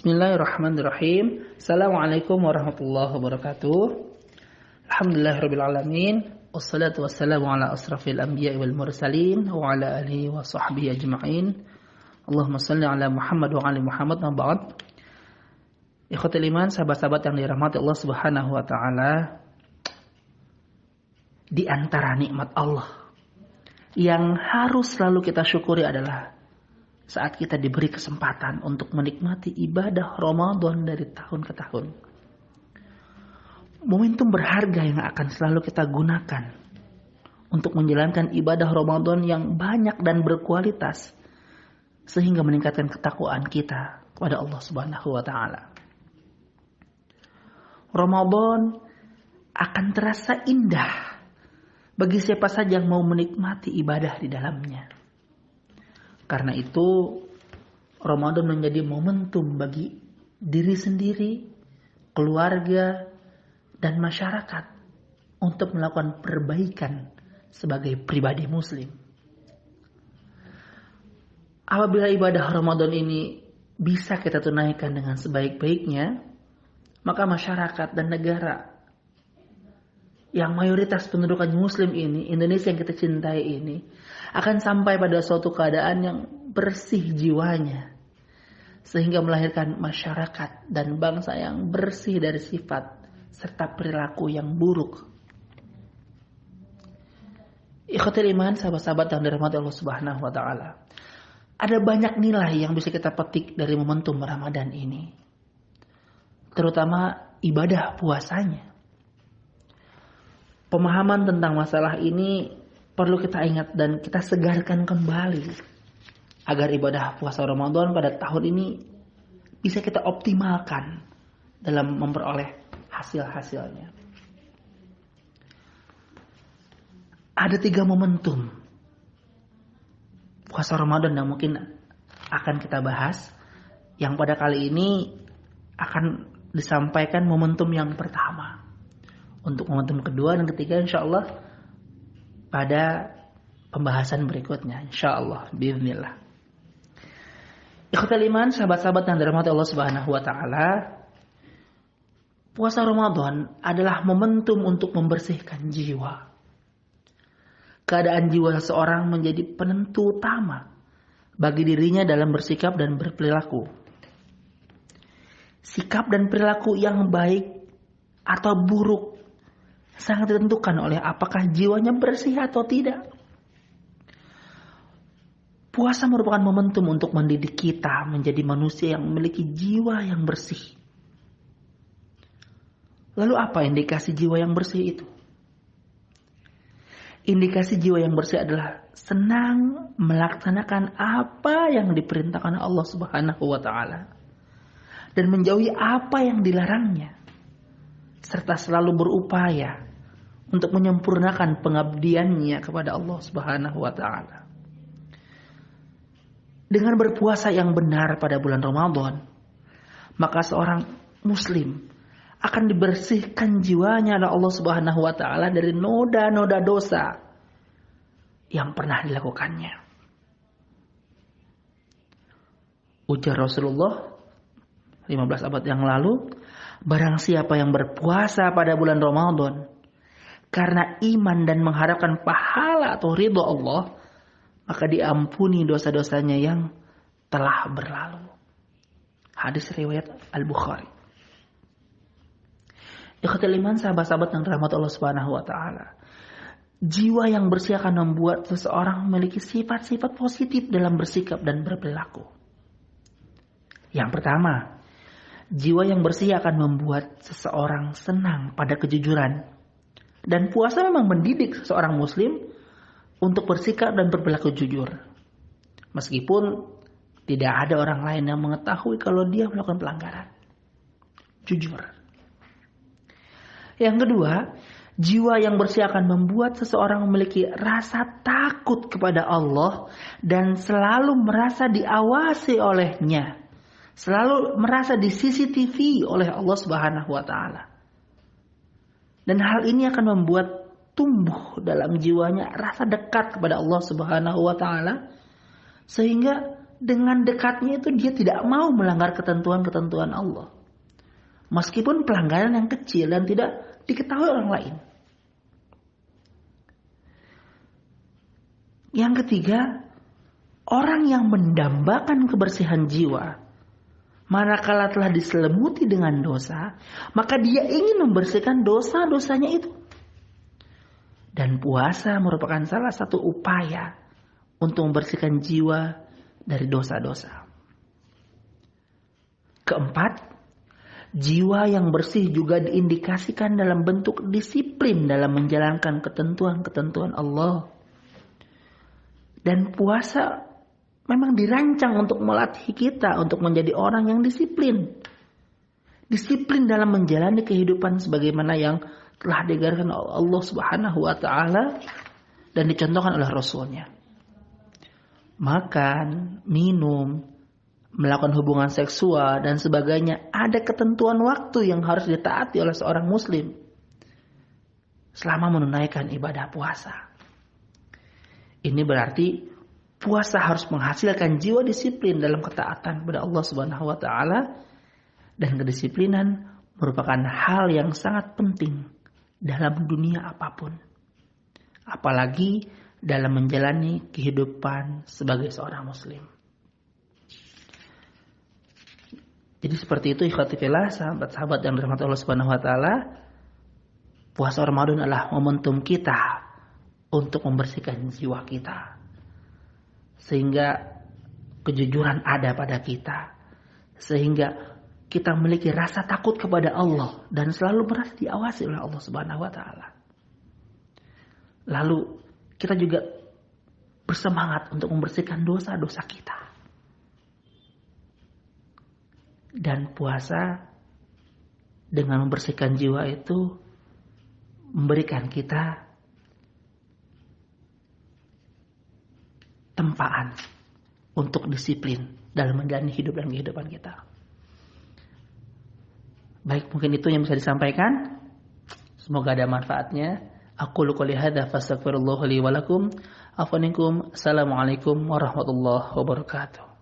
Bismillahirrahmanirrahim. Assalamualaikum warahmatullahi wabarakatuh. Alhamdulillahirabbil alamin. Wassalatu wassalamu ala asrafil anbiya'i wal mursalin wa ala alihi wa sahbihi ajma'in. Allahumma shalli ala Muhammad wa ali Muhammad wa ba'd. Ikhwatul iman, sahabat-sahabat yang dirahmati Allah Subhanahu wa taala, di antara nikmat Allah yang harus selalu kita syukuri adalah saat kita diberi kesempatan untuk menikmati ibadah Ramadan dari tahun ke tahun. Momentum berharga yang akan selalu kita gunakan untuk menjalankan ibadah Ramadan yang banyak dan berkualitas, sehingga meningkatkan ketakwaan kita kepada Allah Subhanahu wa taala. Ramadan akan terasa indah bagi siapa saja yang mau menikmati ibadah di dalamnya. Karena itu, Ramadan menjadi momentum bagi diri sendiri, keluarga, dan masyarakat untuk melakukan perbaikan sebagai pribadi muslim. Apabila ibadah Ramadan ini bisa kita tunaikan dengan sebaik-baiknya, maka masyarakat dan negara yang mayoritas pendudukan muslim ini, Indonesia yang kita cintai ini, akan sampai pada suatu keadaan yang bersih jiwanya, sehingga melahirkan masyarakat dan bangsa yang bersih dari sifat serta perilaku yang buruk. Ikhwatul iman, sahabat-sahabat yang dirahmati Allah Subhanahu wa taala, ada banyak nilai yang bisa kita petik dari momentum Ramadan ini, terutama ibadah puasanya. Pemahaman tentang masalah ini perlu kita ingat dan kita segarkan kembali agar ibadah puasa Ramadan pada tahun ini bisa kita optimalkan dalam memperoleh hasil-hasilnya. Ada 3 momentum puasa Ramadan yang mungkin akan kita bahas, yang pada kali ini akan disampaikan momentum yang pertama. Untuk momentum kedua dan ketiga insyaallah pada pembahasan berikutnya, insyaallah biiznillah. Ikhwatul iman, sahabat-sahabat yang dirahmati Allah Subhanahu wa taala, puasa Ramadan adalah momentum untuk membersihkan jiwa. Keadaan jiwa seseorang menjadi penentu utama bagi dirinya dalam bersikap dan berperilaku. Sikap dan perilaku yang baik atau buruk sangat ditentukan oleh apakah jiwanya bersih atau tidak. Puasa merupakan momentum untuk mendidik kita menjadi manusia yang memiliki jiwa yang bersih. Lalu apa indikasi jiwa yang bersih itu? Indikasi jiwa yang bersih adalah senang melaksanakan apa yang diperintahkan Allah Subhanahu wa taala dan menjauhi apa yang dilarangnya, serta selalu berupaya untuk menyempurnakan pengabdiannya kepada Allah Subhanahu wa taala. Dengan berpuasa yang benar pada bulan Ramadan, maka seorang muslim akan dibersihkan jiwanya oleh Allah Subhanahu wa taala dari noda-noda dosa yang pernah dilakukannya. Ujar Rasulullah 15 abad yang lalu, barang siapa yang berpuasa pada bulan Ramadan karena iman dan mengharapkan pahala atau ridha Allah, maka diampuni dosa-dosanya yang telah berlalu. Hadis riwayat Al-Bukhari. Ikhwatul iman, sahabat-sahabat yang dirahmati Allah Subhanahu wa taala, jiwa yang bersih akan membuat seseorang memiliki sifat-sifat positif dalam bersikap dan berperilaku. Yang pertama, jiwa yang bersih akan membuat seseorang senang pada kejujuran. Dan puasa memang mendidik seseorang muslim untuk bersikap dan berperilaku jujur. Meskipun tidak ada orang lain yang mengetahui kalau dia melakukan pelanggaran. Jujur. Yang kedua, jiwa yang bersih akan membuat seseorang memiliki rasa takut kepada Allah dan selalu merasa diawasi olehnya. Selalu merasa di CCTV oleh Allah Subhanahu wa taala. Dan hal ini akan membuat tumbuh dalam jiwanya rasa dekat kepada Allah Subhanahu wa taala, sehingga dengan dekatnya itu dia tidak mau melanggar ketentuan-ketentuan Allah. Meskipun pelanggaran yang kecil dan tidak diketahui orang lain. Yang ketiga, orang yang mendambakan kebersihan jiwa, manakala telah diselimuti dengan dosa, maka dia ingin membersihkan dosa-dosanya itu. Dan puasa merupakan salah satu upaya untuk membersihkan jiwa dari dosa-dosa. Keempat, jiwa yang bersih juga diindikasikan dalam bentuk disiplin dalam menjalankan ketentuan-ketentuan Allah. Dan puasa memang dirancang untuk melatih kita untuk menjadi orang yang disiplin. Disiplin dalam menjalani kehidupan sebagaimana yang telah diajarkan oleh Allah Subhanahu wa taala dan dicontohkan oleh Rasulnya. Makan, minum, melakukan hubungan seksual dan sebagainya, ada ketentuan waktu yang harus ditaati oleh seorang muslim selama menunaikan ibadah puasa. Ini berarti puasa harus menghasilkan jiwa disiplin dalam ketaatan kepada Allah Subhanahu wa taala, dan kedisiplinan merupakan hal yang sangat penting dalam dunia apapun. Apalagi dalam menjalani kehidupan sebagai seorang muslim. Jadi seperti itu ikhwati fillah, sahabat-sahabat yang dirahmati Allah Subhanahu wa taala, puasa Ramadan adalah momentum kita untuk membersihkan jiwa kita. Sehingga kejujuran ada pada kita. Sehingga kita memiliki rasa takut kepada Allah dan selalu merasa diawasi oleh Allah Subhanahu wa taala. Lalu kita juga bersemangat untuk membersihkan dosa-dosa kita. Dan puasa dengan membersihkan jiwa itu memberikan kita tempaan untuk disiplin dalam menjalani hidup dan kehidupan kita. Baik, mungkin itu yang bisa disampaikan. Semoga ada manfaatnya. Aqulu qouli hadza fastaghfirullah li wa lakum. Assalamualaikum warahmatullahi wabarakatuh.